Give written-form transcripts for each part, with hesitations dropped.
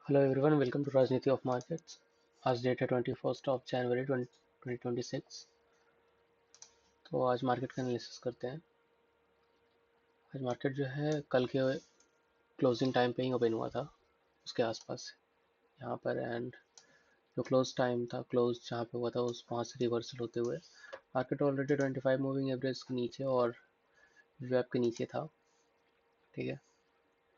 Hello everyone, welcome to राजनीति of markets. आज date है 21 जनवरी 2026। तो आज मार्केट का एनालिसिस करते हैं। आज मार्केट जो है कल के क्लोजिंग टाइम पे ही ओपन हुआ था, उसके आसपास यहाँ पर। एंड जो क्लोज टाइम था, क्लोज जहाँ पे हुआ था उस वहाँ से रिवर्सल होते हुए मार्केट ऑलरेडी 25 मूविंग एवरेज के नीचे और वेब के नीचे था। ठीक है,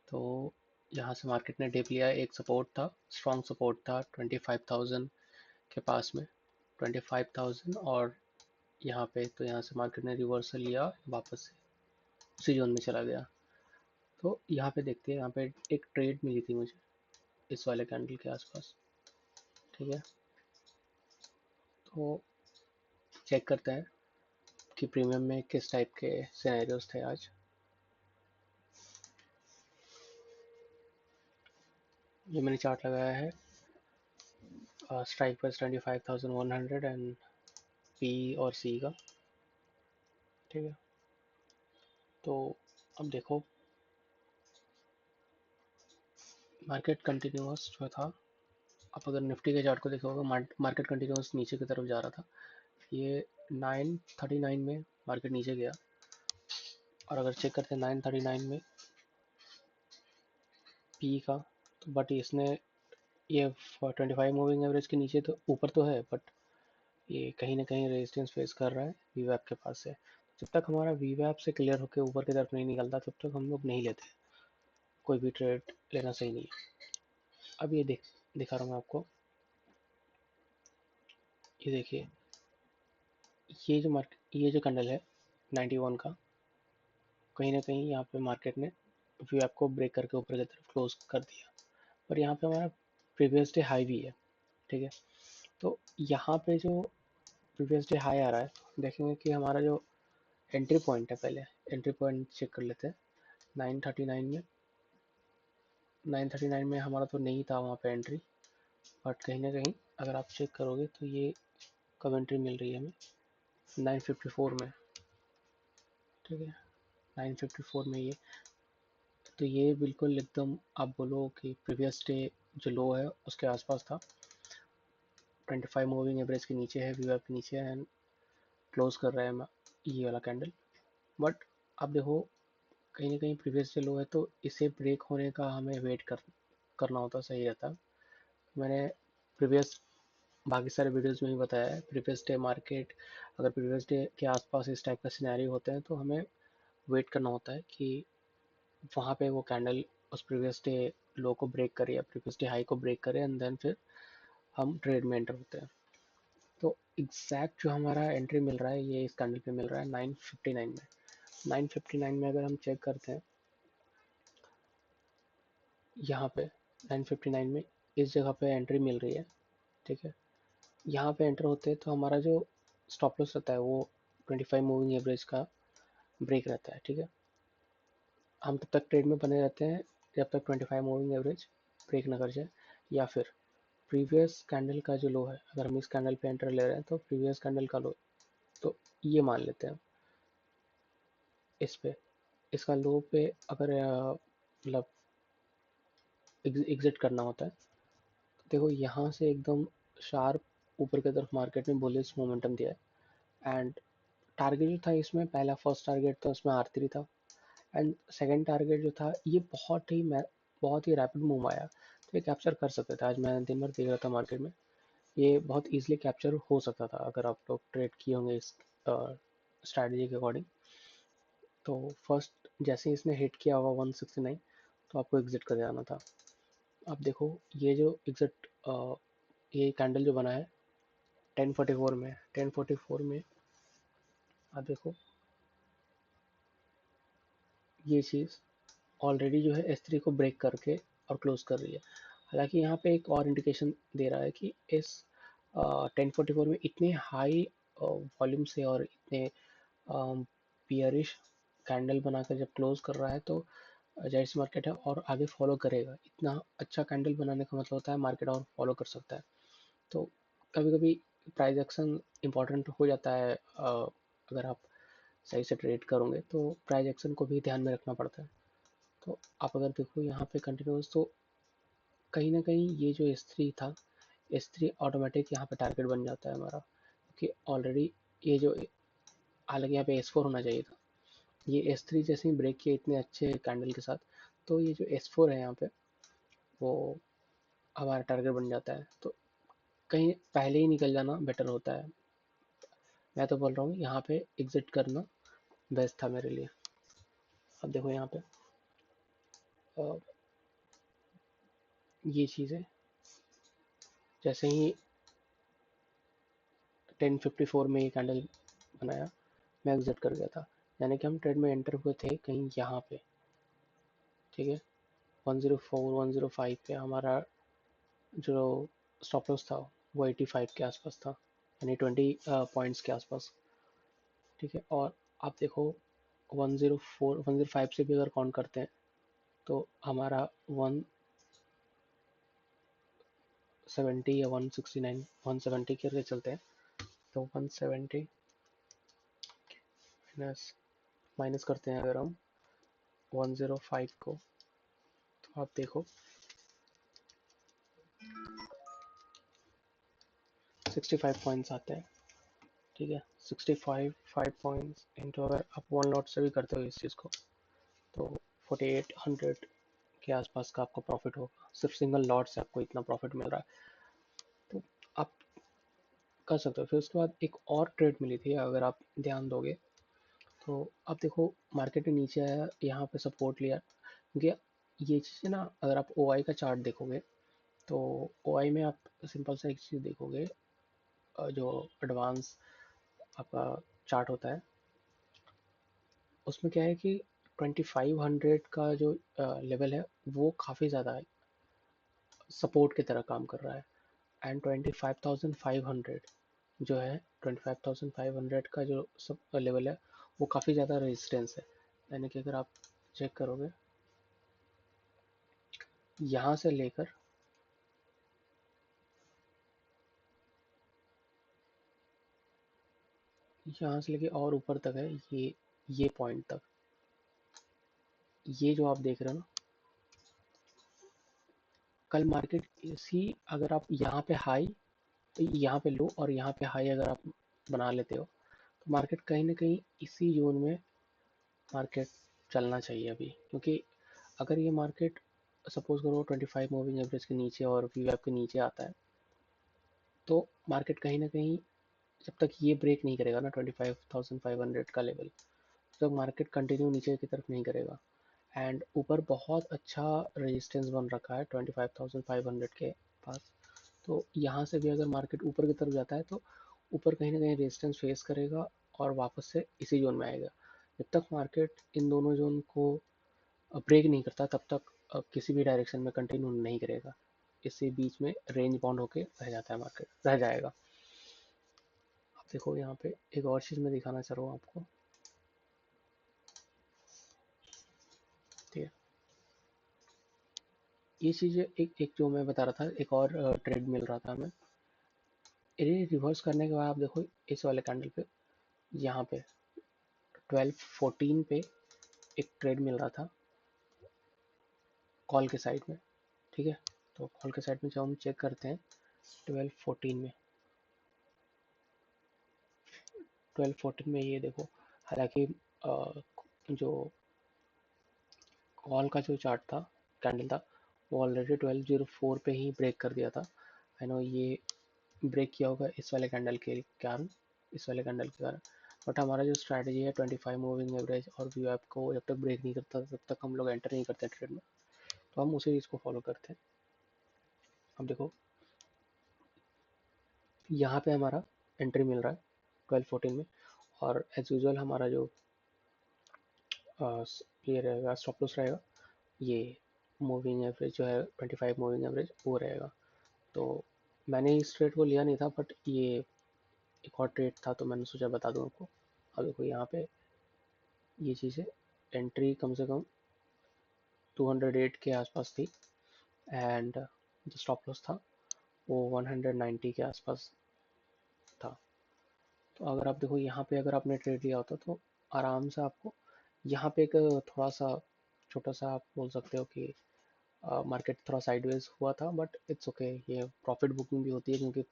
तो यहाँ से मार्केट ने डिप लिया। एक सपोर्ट था, स्ट्रॉन्ग सपोर्ट था 25,000 के पास में, 25,000। और यहाँ पे तो यहाँ से मार्केट ने रिवर्सल लिया, वापस से उसी जोन में चला गया। तो यहाँ पे देखते हैं, यहाँ पे एक ट्रेड मिली थी मुझे इस वाले कैंडल के आसपास। ठीक है, तो चेक करते हैं कि प्रीमियम में किस टाइप के सिनेरियोज थे आज। ये मैंने चार्ट लगाया है स्ट्राइक प्राइस 25,100 एंड पी और सी का। ठीक है, तो अब देखो मार्केट कंटिन्यूअस जो था। आप अगर निफ्टी के चार्ट को देखोगे, मार्केट कंटिन्यूअस नीचे की तरफ जा रहा था। ये 939 में मार्केट नीचे गया, और अगर चेक करते हैं 939 में पी का, तो बट इसने ये 25 मूविंग एवरेज के नीचे तो ऊपर तो है, बट ये कहीं ना कहीं रेजिस्टेंस फेस कर रहा है वीवैप के पास से। जब तक हमारा वीवैप से क्लियर होकर ऊपर की तरफ नहीं निकलता, तब तक हम लोग नहीं लेते। कोई भी ट्रेड लेना सही नहीं है। अब ये दिखा रहा हूँ मैं आपको। ये देखिए, ये जो कैंडल है 91 का, कहीं ना कहीं यहाँ पे मार्केट ने वीवैप को ब्रेक करके ऊपर की तरफ क्लोज कर दिया। पर यहाँ पे हमारा प्रीवियस डे हाई भी है। ठीक है, तो यहाँ पे जो प्रीवियस डे हाई आ रहा है, देखेंगे कि हमारा जो एंट्री पॉइंट है, पहले एंट्री पॉइंट चेक कर लेते हैं। 939 में 939 में हमारा तो नहीं था वहाँ पे एंट्री, बट कहीं ना कहीं अगर आप चेक करोगे तो ये कब एंट्री मिल रही है हमें 954 में। ठीक है, 954 में ये, तो ये बिल्कुल एकदम आप बोलो कि प्रीवियस डे जो लो है उसके आसपास था। 25 मूविंग एवरेज के नीचे है, वीवैप के नीचे है, एंड क्लोज कर रहा है ये वाला कैंडल। बट अब देखो, कहीं ना कहीं प्रीवियस डे लो है, तो इसे ब्रेक होने का हमें वेट करना होता, सही रहता। मैंने प्रीवियस बाकी सारे वीडियोस में ही बताया है, प्रीवियस डे मार्केट अगर प्रीवियस डे के आसपास इस टाइप का सिनेरियो होते हैं, तो हमें वेट करना होता है कि वहाँ पे वो कैंडल उस प्रीवियस डे लो को ब्रेक करे या प्रीवियस डे हाई को ब्रेक करे, एंड देन फिर हम ट्रेड में एंटर होते हैं। तो एग्जैक्ट जो हमारा एंट्री मिल रहा है, ये इस कैंडल पे मिल रहा है 959 में। 959 में अगर हम चेक करते हैं, यहाँ पे 959 में इस जगह पे एंट्री मिल रही है। ठीक है, यहाँ पे एंटर होते हैं तो हमारा जो स्टॉप लॉस रहता है वो 25 मूविंग एवरेज का ब्रेक रहता है। ठीक है, हम तब तक ट्रेड में बने रहते हैं जब तक 25 मूविंग एवरेज ब्रेक ना कर जाए, या फिर प्रीवियस कैंडल का जो लो है, अगर हम इस कैंडल पे एंटर ले रहे हैं तो प्रीवियस कैंडल का लो, तो ये मान लेते हैं इस पे, इसका लो पे अगर मतलब एग्जिट करना होता है, तो देखो यहाँ से एकदम शार्प ऊपर की तरफ मार्केट में बुलिश मोमेंटम दिया है। एंड टारगेट जो था इसमें, पहला फर्स्ट टारगेट था उसमें R3 था, एंड सेकंड टारगेट जो था ये बहुत ही रैपिड मूव आया, तो ये कैप्चर कर सकते थे। आज मैं दिन भर देख रहा था मार्केट में, ये बहुत इजीली कैप्चर हो सकता था अगर आप लोग ट्रेड किए होंगे इस स्ट्रैटेजी के अकॉर्डिंग। तो फर्स्ट जैसे ही इसने हिट किया होगा 169, तो आपको एग्जिट कर जाना था। अब देखो, ये जो एग्जिट ये कैंडल जो बना है 1044 में, 1044 में आप देखो ये चीज़ ऑलरेडी जो है S3 को ब्रेक करके और क्लोज कर रही है। हालांकि यहाँ पे एक और इंडिकेशन दे रहा है कि इस 1044 में इतने हाई वॉल्यूम से और इतने पियरिश कैंडल बनाकर जब क्लोज कर रहा है, तो जाहिर सी मार्केट है और आगे फॉलो करेगा। इतना अच्छा कैंडल बनाने का मतलब होता है मार्केट और फॉलो कर सकता है। तो कभी कभी प्राइस एक्शन इम्पोर्टेंट हो जाता है। अगर आप सही से ट्रेड करोगे तो प्राइस एक्शन को भी ध्यान में रखना पड़ता है। तो आप अगर देखो यहाँ पे कंटिन्यूस, तो कहीं ना कहीं ये जो S3 था, S3 ऑटोमेटिक यहाँ पे टारगेट बन जाता है हमारा, क्योंकि ऑलरेडी ये जो, हालांकि यहाँ पे S4 होना चाहिए था, ये S3 जैसे ही ब्रेक किया इतने अच्छे कैंडल के साथ, तो ये जो S4 है यहाँ पे वो हमारा टारगेट बन जाता है। तो कहीं पहले ही निकल जाना बेटर होता है। मैं तो बोल रहा हूँ यहाँ पे एग्जिट करना बेस्ट था मेरे लिए। अब देखो यहाँ पे ये चीज़ है, जैसे ही 10:54 में ये कैंडल बनाया, मैं एग्जिट कर गया था, यानी कि हम ट्रेड में एंटर हुए थे कहीं यहाँ पे, ठीक है। 104 105 पे हमारा जो स्टॉप लॉस था वो 85 के आसपास था, यानी 20 पॉइंट्स के आसपास, ठीक है। और आप देखो 104 105 से भी अगर काउंट करते हैं तो हमारा 170 या 169 170 करके चलते हैं, तो 170 माइनस माइनस करते हैं अगर हम 105 को, तो आप देखो 65 पॉइंट्स आते हैं, ठीक है। 65 5 पॉइंट्स इंटू, अगर आप वन लॉट से भी करते हो इस चीज़ को, तो 4800 के आसपास का आपको प्रॉफिट होगा, सिर्फ सिंगल लॉट से आपको इतना प्रॉफिट मिल रहा है, तो आप कर सकते हो। फिर उसके बाद एक और ट्रेड मिली थी, अगर आप ध्यान दोगे तो आप देखो मार्केट ने नीचे आया, यहाँ पे सपोर्ट लिया, क्योंकि ये चीज़ें ना, अगर आप OI का चार्ट देखोगे तो OI में आप सिंपल सा एक चीज़ देखोगे, जो एडवांस आपका चार्ट होता है, उसमें क्या है कि 2500 का जो लेवल है वो काफ़ी ज़्यादा सपोर्ट की तरह काम कर रहा है, एंड 25,500 जो है, 25,500 का जो सब लेवल है वो काफ़ी ज़्यादा रेजिस्टेंस है, यानी कि अगर आप चेक करोगे यहाँ से लेकर यहाँ से लेके और ऊपर तक है, ये पॉइंट तक, ये जो आप देख रहे हो ना, कल मार्केट इसी, अगर आप यहाँ पे हाई, तो यहाँ पे लो, और यहाँ पे हाई अगर आप बना लेते हो, तो मार्केट कहीं ना कहीं इसी जोन में मार्केट चलना चाहिए अभी, क्योंकि अगर ये मार्केट सपोज करो 25 मूविंग एवरेज के नीचे और VWAP के नीचे आता है, तो मार्केट कहीं ना कहीं जब तक ये ब्रेक नहीं करेगा ना 25,500 का लेवल, तब तक मार्केट कंटिन्यू नीचे की तरफ नहीं करेगा, एंड ऊपर बहुत अच्छा रेजिस्टेंस बन रखा है 25,500 के पास, तो यहाँ से भी अगर मार्केट ऊपर की तरफ जाता है तो ऊपर कहीं ना कहीं रेजिस्टेंस फेस करेगा और वापस से इसी जोन में आएगा। जब तक मार्केट इन दोनों जोन को ब्रेक नहीं करता तब तक किसी भी डायरेक्शन में कंटिन्यू नहीं करेगा, इससे बीच में रेंज बाउंड होके रह जाता है, मार्केट रह जाएगा। आप देखो यहाँ पे एक और चीज़ मैं दिखाना चाह रहा हूँ आपको, ठीक है। ये चीज़ एक जो मैं बता रहा था, एक और ट्रेड मिल रहा था हमें, ये रिवर्स करने के बाद आप देखो इस वाले कैंडल पे, यहाँ पे 12:14 पे एक ट्रेड मिल रहा था कॉल के साइड में, ठीक है। तो कॉल के साइड में जब हम चेक करते हैं 12:14 में, 12:14 में ये देखो, हालांकि जो कॉल का जो चार्ट था, कैंडल था, वो ऑलरेडी 12:04 पे ही ब्रेक कर दिया था। आई नो ये ब्रेक किया होगा इस वाले कैंडल के कारण, इस वाले कैंडल के कारण, बट हमारा जो स्ट्रैटेजी है 25 मूविंग एवरेज और VWAP को जब तक ब्रेक नहीं करता तब तक हम लोग एंटर नहीं करते ट्रेड में, तो हम उसी चीज़ को फॉलो करते हैं। अब देखो यहाँ पे हमारा एंट्री मिल रहा है 12:14 में, और एज यूजल हमारा जो ये रहेगा स्टॉप लॉस रहेगा, ये मूविंग एवरेज जो है 25 मूविंग एवरेज वो रहेगा। तो मैंने इस ट्रेड को लिया नहीं था, बट ये एक और ट्रेड था तो मैंने सोचा बता दूं आपको। अब देखो यहाँ पे ये चीज़ें, एंट्री कम से कम 208 के आसपास थी, एंड जो स्टॉप लॉस था वो 190 के आसपास था। तो अगर आप देखो यहाँ पे अगर आपने ट्रेड लिया होता तो आराम से आपको यहाँ पे एक थोड़ा सा छोटा सा आप बोल सकते हो कि मार्केट थोड़ा साइडवेज हुआ था, बट इट्स ओके। ये प्रॉफिट बुकिंग भी होती है क्योंकि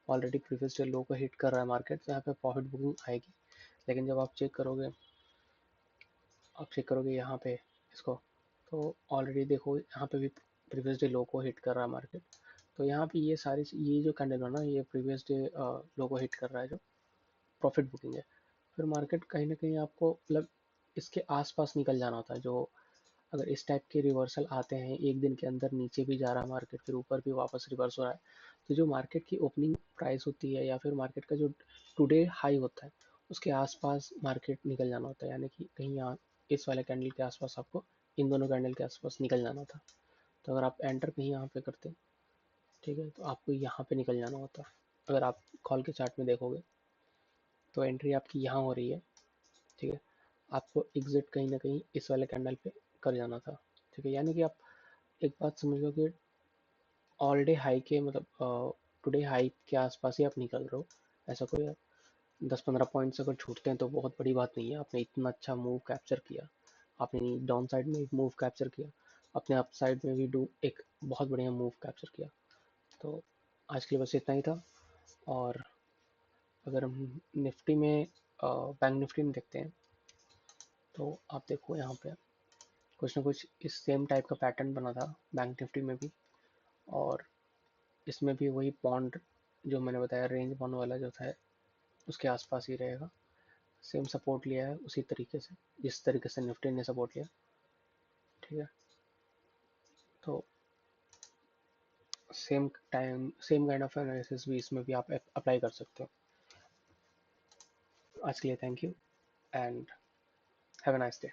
ऑलरेडी प्रीवियस डे लो को हिट कर रहा है मार्केट, तो यहाँ पे प्रॉफिट बुकिंग आएगी। लेकिन जब आप चेक करोगे यहाँ पे इसको, तो ऑलरेडी देखो यहाँ पे भी प्रीवियस डे लो को हिट कर रहा है मार्केट। तो यहाँ पे ये जो कैंडल है ना, ये प्रीवियस डे लो को हिट कर रहा है, जो प्रॉफिट बुकिंग है। फिर मार्केट कहीं ना कहीं आपको मतलब इसके आसपास निकल जाना होता है। जो अगर इस टाइप के रिवर्सल आते हैं एक दिन के अंदर, नीचे भी जा रहा है मार्केट, फिर ऊपर भी वापस रिवर्स हो रहा है, तो जो मार्केट की ओपनिंग प्राइस होती है या फिर मार्केट का जो टुडे हाई होता है, उसके आसपास मार्केट निकल जाना होता है। यानी कि कहीं यहाँ इस वाले कैंडल के आसपास आपको, इन दोनों कैंडल के आसपास निकल जाना था। तो अगर आप एंटर कहीं यहाँ पे करते हैं, ठीक है, तो आपको यहाँ पे निकल जाना होता है। अगर आप कॉल के चार्ट में देखोगे तो एंट्री आपकी यहाँ हो रही है, ठीक है, आपको एग्जिट कहीं ना कहीं इस वाले कैंडल पे कर जाना था। ठीक है, यानी कि आप एक बात समझ लो कि ऑल डे हाई के मतलब टुडे हाई के आसपास ही आप निकल रहे हो। ऐसा कोई 10-15 पॉइंट्स अगर छूटते हैं तो बहुत बड़ी बात नहीं है। आपने इतना अच्छा मूव कैप्चर किया, आपने डाउन साइड में एक मूव कैप्चर किया, अपने अप साइड में भी एक बहुत बढ़िया मूव कैप्चर किया। तो आज के लिए बस इतना ही था। और अगर हम निफ्टी में बैंक निफ्टी में देखते हैं, तो आप देखो यहाँ पे कुछ ना कुछ इस सेम टाइप का पैटर्न बना था बैंक निफ्टी में भी। और इसमें भी वही बॉन्ड जो मैंने बताया, रेंज बॉन्ड वाला जो था, उसके आसपास ही रहेगा। सेम सपोर्ट लिया है उसी तरीके से जिस तरीके से निफ्टी ने सपोर्ट लिया। ठीक है, तो सेम काइंड ऑफ एनालिसिस भी इसमें भी आप अप्लाई कर सकते हो। आज के लिए thank you and have a nice day.